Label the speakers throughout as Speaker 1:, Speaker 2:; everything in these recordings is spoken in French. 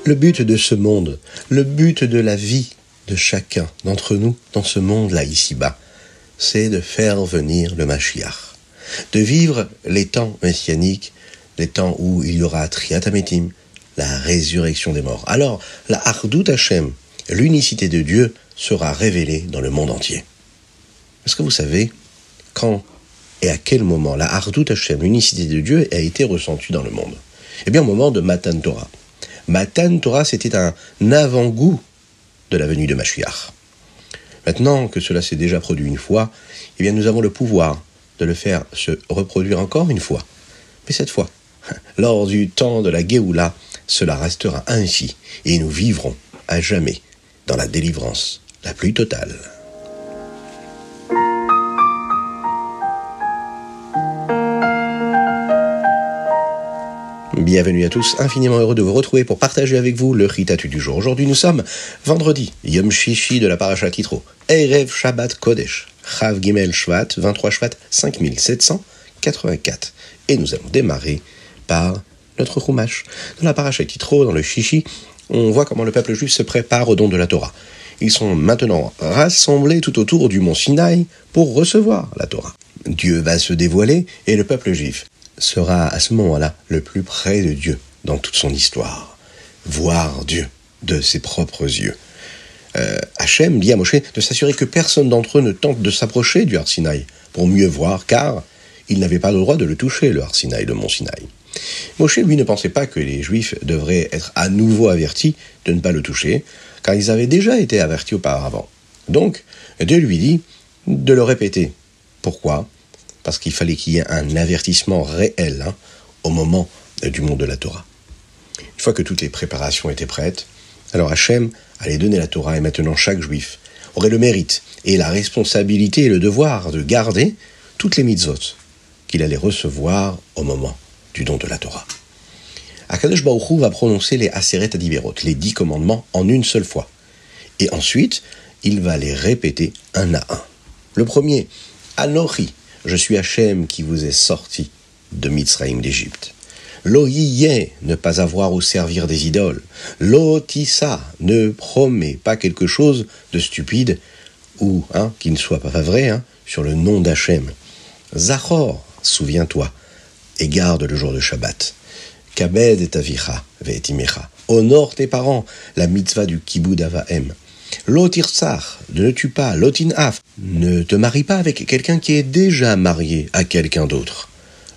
Speaker 1: Le but de ce monde, le but de la vie de chacun d'entre nous dans ce monde-là ici-bas, c'est de faire venir le Mashiach, de vivre les temps messianiques, les temps où il y aura Triat Hametim, la résurrection des morts. Alors, la Achdout Hashem, l'unicité de Dieu, sera révélée dans le monde entier. Est-ce que vous savez quand et à quel moment la Achdout Hashem, l'unicité de Dieu, a été ressentie dans le monde? Eh bien, au moment de Matan Torah. Matan Torah, c'était un avant-goût de la venue de Mashiach. Maintenant que cela s'est déjà produit une fois, eh bien, nous avons le pouvoir de le faire se reproduire encore une fois. Mais cette fois, lors du temps de la Géoula, cela restera ainsi, et nous vivrons à jamais dans la délivrance la plus totale. Bienvenue à tous, infiniment heureux de vous retrouver pour partager avec vous le Ritatu du jour. Aujourd'hui nous sommes vendredi, Yom Shishi de la Parashat Yitro, Erev Shabbat Kodesh, Chav Gimel Shvat, 23 Shvat 5784. Et nous allons démarrer par notre Chumash. Dans la Parashat Yitro, dans le Shishi, on voit comment le peuple juif se prépare au don de la Torah. Ils sont maintenant rassemblés tout autour du mont Sinaï pour recevoir la Torah. Dieu va se dévoiler et le peuple juif sera à ce moment-là le plus près de Dieu dans toute son histoire. Voir Dieu de ses propres yeux. Hachem dit à Moshe de s'assurer que personne d'entre eux ne tente de s'approcher du Har Sinaï pour mieux voir, car il n'avait pas le droit de le toucher, le Har Sinaï, le mont Sinaï. Moshe, lui, ne pensait pas que les Juifs devraient être à nouveau avertis de ne pas le toucher, car ils avaient déjà été avertis auparavant. Donc, Dieu lui dit de le répéter. Pourquoi ? Parce qu'il fallait qu'il y ait un avertissement réel au moment du monde de la Torah. Une fois que toutes les préparations étaient prêtes, alors Hachem allait donner la Torah et maintenant chaque Juif aurait le mérite et la responsabilité et le devoir de garder toutes les mitzvot qu'il allait recevoir au moment du don de la Torah. Akadosh Baruch Hu va prononcer les Aseret Adiberot, les 10 commandements, en une seule fois. Et ensuite, il va les répéter un à un. Le premier, Anochi, je suis Hachem qui vous ai sorti de Mitzraïm d'Égypte. Lo yiyeh, ne pas avoir ou servir des idoles. Lo tissa, ne promets pas quelque chose de stupide ou qui ne soit pas vrai sur le nom d'Hachem. Zachor, souviens-toi et garde le jour de Shabbat. Kabed et avicha ve'etimecha. Honore tes parents, la mitzvah du kibud avahem. Lo tirsach, ne tue pas. Lo tinaf, ne te marie pas avec quelqu'un qui est déjà marié à quelqu'un d'autre.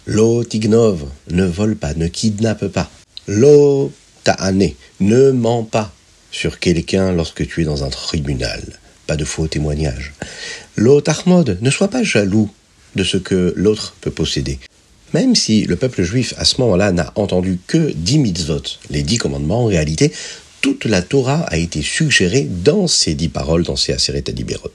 Speaker 1: Lo tignov, ne vole pas, ne kidnappe pas. Lo ta'ane, ne mens pas sur quelqu'un lorsque tu es dans un tribunal. Pas de faux témoignages. Lo tachmod, ne sois pas jaloux de ce que l'autre peut posséder. Même si le peuple juif à ce moment-là n'a entendu que 10 mitzvot, les 10 commandements, en réalité, toute la Torah a été suggérée dans ces 10 paroles, dans ces Aseret Adiberot.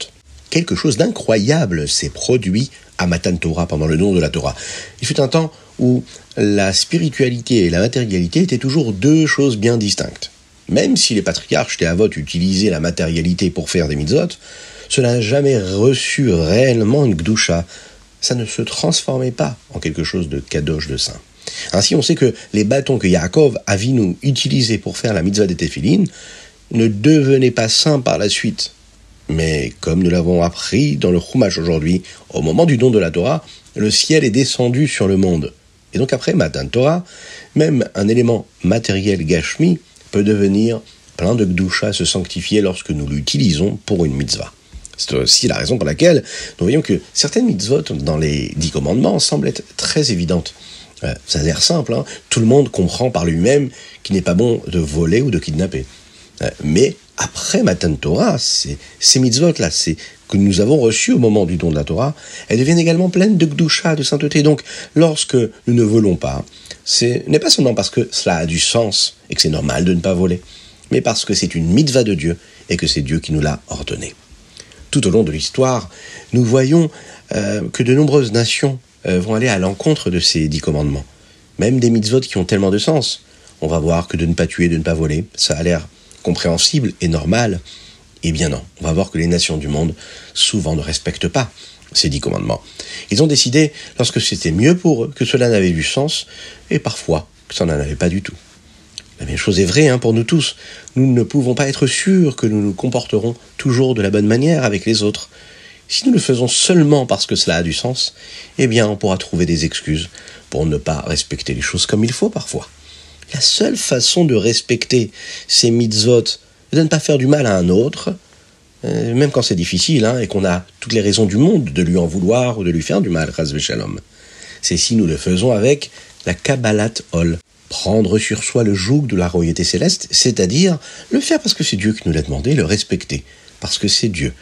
Speaker 1: Quelque chose d'incroyable s'est produit à Matan Torah pendant le don de la Torah. Il fut un temps où la spiritualité et la matérialité étaient toujours deux choses bien distinctes. Même si les patriarches des Havot utilisaient la matérialité pour faire des mitzvot, cela n'a jamais reçu réellement une gdusha. Ça ne se transformait pas en quelque chose de kadosh, de saint. Ainsi, on sait que les bâtons que Yaakov Avinu utilisait pour faire la mitzvah des téphilines ne devenaient pas saints par la suite. Mais comme nous l'avons appris dans le Chumash aujourd'hui, au moment du don de la Torah, le ciel est descendu sur le monde. Et donc après Matan Torah, même un élément matériel gashmi peut devenir plein de gdusha, se sanctifier lorsque nous l'utilisons pour une mitzvah. C'est aussi la raison pour laquelle nous voyons que certaines mitzvot dans les 10 commandements semblent être très évidentes. Ça a l'air simple, tout le monde comprend par lui-même qu'il n'est pas bon de voler ou de kidnapper. Mais après Matan Torah, ces mitzvot-là, que nous avons reçues au moment du don de la Torah, elles deviennent également pleines de gdusha, de sainteté. Donc, lorsque nous ne volons pas, ce n'est pas seulement parce que cela a du sens et que c'est normal de ne pas voler, mais parce que c'est une mitzvah de Dieu et que c'est Dieu qui nous l'a ordonné. Tout au long de l'histoire, nous voyons que de nombreuses nations vont aller à l'encontre de ces 10 commandements. Même des mitzvot qui ont tellement de sens. On va voir que de ne pas tuer, de ne pas voler, ça a l'air compréhensible et normal. Eh bien non, on va voir que les nations du monde souvent ne respectent pas ces 10 commandements. Ils ont décidé, lorsque c'était mieux pour eux, que cela n'avait du sens, et parfois que ça n'en avait pas du tout. La même chose est vraie pour nous tous. Nous ne pouvons pas être sûrs que nous nous comporterons toujours de la bonne manière avec les autres. Si nous le faisons seulement parce que cela a du sens, eh bien on pourra trouver des excuses pour ne pas respecter les choses comme il faut parfois. La seule façon de respecter ces mitzvot, de ne pas faire du mal à un autre, même quand c'est difficile et qu'on a toutes les raisons du monde de lui en vouloir ou de lui faire du mal, chas v'shalom, c'est si nous le faisons avec la Kabbalat Ol. Prendre sur soi le joug de la royauté céleste, c'est-à-dire le faire parce que c'est Dieu qui nous l'a demandé, le respecter, parce que c'est Dieu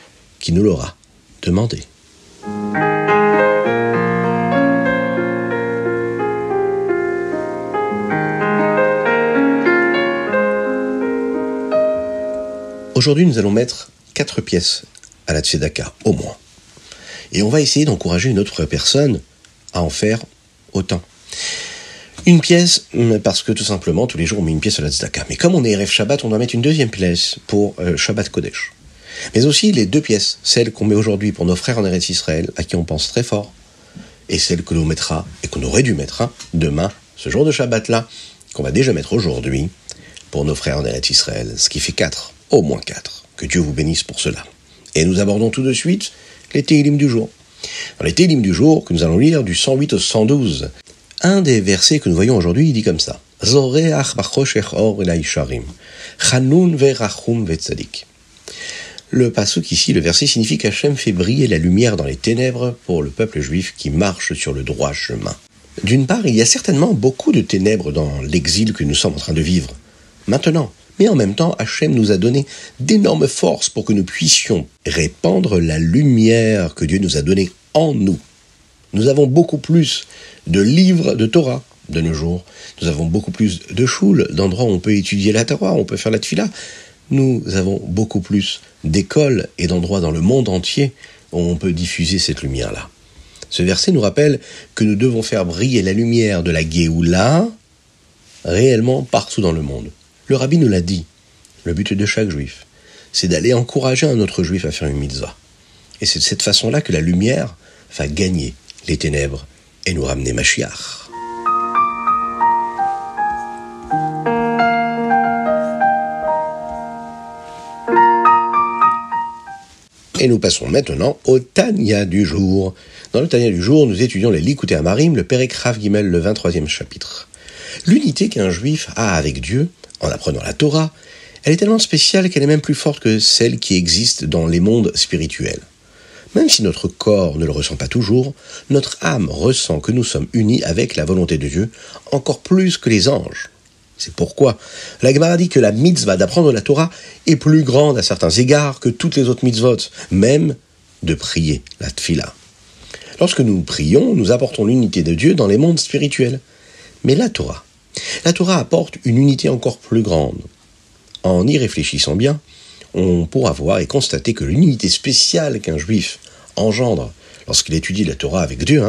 Speaker 1: qui nous l'aura demandé. Aujourd'hui, nous allons mettre 4 pièces à la tzedaka, au moins. Et on va essayer d'encourager une autre personne à en faire autant. Une pièce, parce que tout simplement, tous les jours, on met une pièce à la tzedaka. Mais comme on est Erev Shabbat, on doit mettre une deuxième pièce pour Shabbat Kodesh. Mais aussi les 2 pièces, celle qu'on met aujourd'hui pour nos frères en Eretz Israël, à qui on pense très fort, et celle que l'on mettra, et qu'on aurait dû mettre demain, ce jour de Shabbat-là, qu'on va déjà mettre aujourd'hui, pour nos frères en Eretz Israël, ce qui fait 4, au moins 4. Que Dieu vous bénisse pour cela. Et nous abordons tout de suite les Tehillim du jour. Dans les Tehillim du jour, que nous allons lire du 108 au 112, un des versets que nous voyons aujourd'hui, il dit comme ça. Zoreach bachoshech or elai sharim, chanun verachum vetzadik. Le pasuk ici, le verset signifie qu'Hachem fait briller la lumière dans les ténèbres pour le peuple juif qui marche sur le droit chemin. D'une part, il y a certainement beaucoup de ténèbres dans l'exil que nous sommes en train de vivre maintenant. Mais en même temps, Hachem nous a donné d'énormes forces pour que nous puissions répandre la lumière que Dieu nous a donnée en nous. Nous avons beaucoup plus de livres de Torah de nos jours. Nous avons beaucoup plus de shul, d'endroits où on peut étudier la Torah, où on peut faire la tefila. Nous avons beaucoup plus d'écoles et d'endroits dans le monde entier où on peut diffuser cette lumière-là. Ce verset nous rappelle que nous devons faire briller la lumière de la Géoula réellement partout dans le monde. Le rabbi nous l'a dit, le but de chaque juif, c'est d'aller encourager un autre juif à faire une mitzvah. Et c'est de cette façon-là que la lumière va gagner les ténèbres et nous ramener Mashiach. Et nous passons maintenant au Tanya du jour. Dans le Tanya du jour, nous étudions les Likutei Amarim, le Perek Rav Gimel, le 23e chapitre. L'unité qu'un juif a avec Dieu, en apprenant la Torah, elle est tellement spéciale qu'elle est même plus forte que celle qui existe dans les mondes spirituels. Même si notre corps ne le ressent pas toujours, notre âme ressent que nous sommes unis avec la volonté de Dieu, encore plus que les anges. C'est pourquoi la Gemara dit que la mitzvah d'apprendre la Torah est plus grande à certains égards que toutes les autres mitzvot, même de prier, la tfila. Lorsque nous prions, nous apportons l'unité de Dieu dans les mondes spirituels. Mais la Torah apporte une unité encore plus grande. En y réfléchissant bien, on pourra voir et constater que l'unité spéciale qu'un juif engendre lorsqu'il étudie la Torah avec Dieu,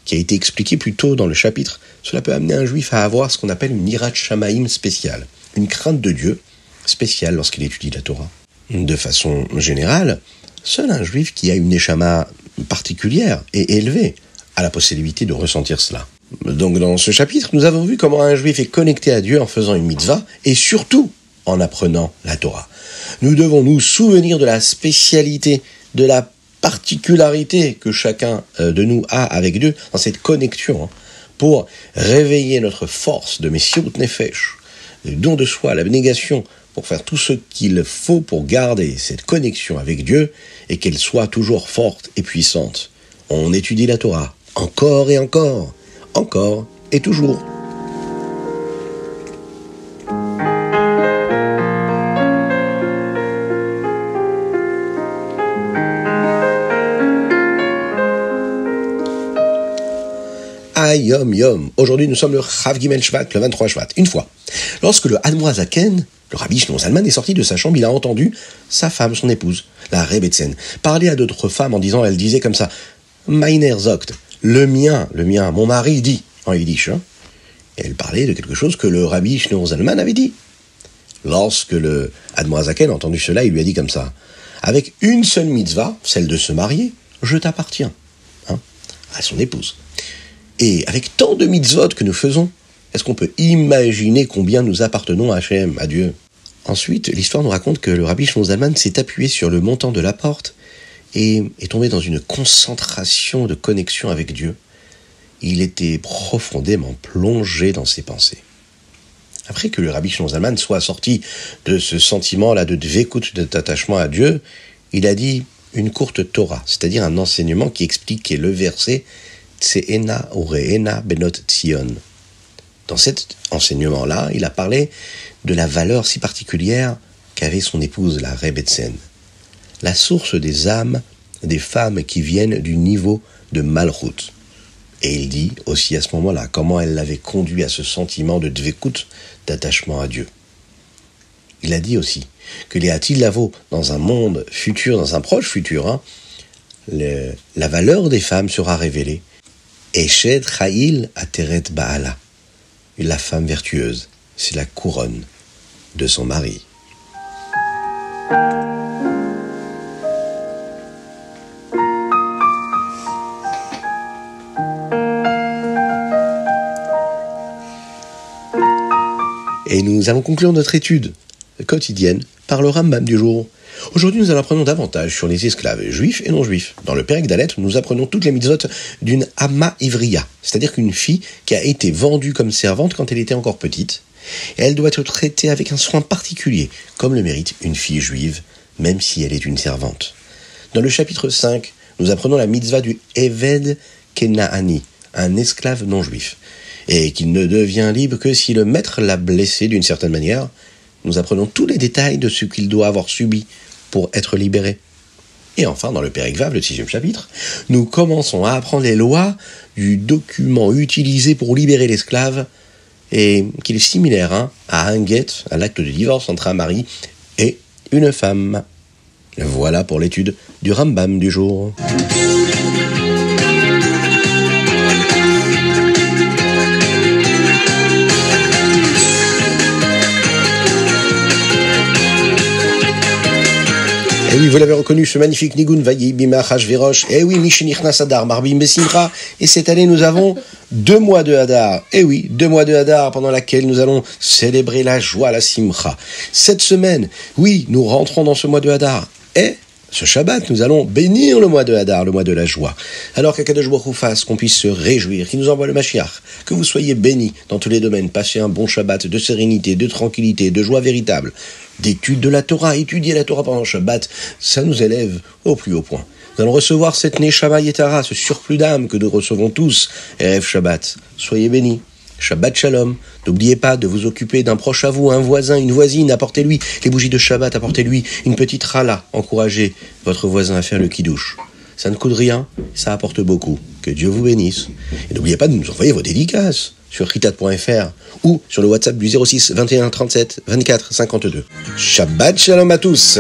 Speaker 1: qui a été expliqué plus tôt dans le chapitre, cela peut amener un juif à avoir ce qu'on appelle une Yirat Shamaim spéciale, une crainte de Dieu spéciale lorsqu'il étudie la Torah. De façon générale, seul un juif qui a une neshama particulière et élevée a la possibilité de ressentir cela. Donc dans ce chapitre, nous avons vu comment un juif est connecté à Dieu en faisant une mitzvah et surtout en apprenant la Torah. Nous devons nous souvenir de la spécialité, de la particularité que chacun de nous a avec Dieu dans cette connexion pour réveiller notre force de Messirut Nefesh, le don de soi, l'abnégation, pour faire tout ce qu'il faut pour garder cette connexion avec Dieu et qu'elle soit toujours forte et puissante. On étudie la Torah encore et encore, encore et toujours. Yom Yom. Aujourd'hui, nous sommes le Rav Gimel Shvat, le 23 Shvat. Une fois, lorsque le Admoazaken, le Rabbi Shlomo Zalman, est sorti de sa chambre, il a entendu sa femme, son épouse, la Rebbetzin, parler à d'autres femmes en disant, elle disait comme ça, Meiner Zogt, le mien, mon mari dit, en yiddish. Et elle parlait de quelque chose que le Rabbi Shlomo Zalman avait dit. Lorsque le Admoazaken a entendu cela, il lui a dit comme ça, avec une seule mitzvah, celle de se marier, je t'appartiens, à son épouse. Et avec tant de mitzvot que nous faisons, Est-ce qu'on peut imaginer combien nous appartenons à Hachem, à Dieu? Ensuite, l'histoire nous raconte que le Rabbi Shlomo Zalman s'est appuyé sur le montant de la porte et est tombé dans une concentration de connexion avec Dieu. Il était profondément plongé dans ses pensées. Après que le Rabbi Shlomo Zalman soit sorti de ce sentiment-là de dvekut, d'attachement à Dieu, il a dit une courte Torah, c'est-à-dire un enseignement qui expliquait le verset Tseena ureena benot Tzion. Dans cet enseignement-là, il a parlé de la valeur si particulière qu'avait son épouse, la Rebbetzin, la source des âmes des femmes qui viennent du niveau de Malchut. Et il dit aussi à ce moment-là comment elle l'avait conduit à ce sentiment de dvekut, d'attachement à Dieu. Il a dit aussi que les Atilavo, dans un monde futur, dans un proche futur, la valeur des femmes sera révélée. Eshet Chayil Ateret Baala. La femme vertueuse, c'est la couronne de son mari. Et nous allons conclure notre étude quotidienne par le Rambam du jour. Aujourd'hui, nous en apprenons davantage sur les esclaves juifs et non juifs. Dans le Perek Dalet, nous apprenons toutes les mitzvot d'une Amma Ivriya, c'est-à-dire qu'une fille qui a été vendue comme servante quand elle était encore petite. Et elle doit être traitée avec un soin particulier, comme le mérite une fille juive, même si elle est une servante. Dans le chapitre 5, nous apprenons la mitzvah du Eved Kenaani, un esclave non juif, et qu'il ne devient libre que si le maître l'a blessé d'une certaine manière. Nous apprenons tous les détails de ce qu'il doit avoir subi pour être libéré. Et enfin, dans le Perek Vav, le 6e chapitre, nous commençons à apprendre les lois du document utilisé pour libérer l'esclave, et qu'il est similaire à un get, à l'acte de divorce entre un mari et une femme. Voilà pour l'étude du Rambam du jour. Et oui, vous l'avez reconnu, ce magnifique Nigun Vayi Bima Achashverosh. Et oui, Mishenichnas Adar, Marbim Besimcha. Et cette année, nous avons 2 mois de Hadar. Et oui, 2 mois de Hadar pendant laquelle nous allons célébrer la joie, la Simcha. Cette semaine, oui, nous rentrons dans ce mois de Hadar. Et ce Shabbat, nous allons bénir le mois de Hadar, le mois de la joie. Alors qu'Akadosh Baruch Hu fasse qu'on puisse se réjouir, qu'il nous envoie le Mashiach, que vous soyez bénis dans tous les domaines, passez un bon Shabbat de sérénité, de tranquillité, de joie véritable, d'étude de la Torah, étudier la Torah pendant le Shabbat, ça nous élève au plus haut point. Nous allons recevoir cette Neshama Yetara, ce surplus d'âme que nous recevons tous, Erev Shabbat. Soyez bénis. Shabbat Shalom. N'oubliez pas de vous occuper d'un proche à vous, un voisin, une voisine, apportez-lui les bougies de Shabbat, apportez-lui une petite rala, encouragez votre voisin à faire le kidouche. Ça ne coûte rien, ça apporte beaucoup. Que Dieu vous bénisse. Et n'oubliez pas de nous envoyer vos dédicaces sur ritat.fr ou sur le WhatsApp du 06 21 37 24 52. Shabbat Shalom à tous.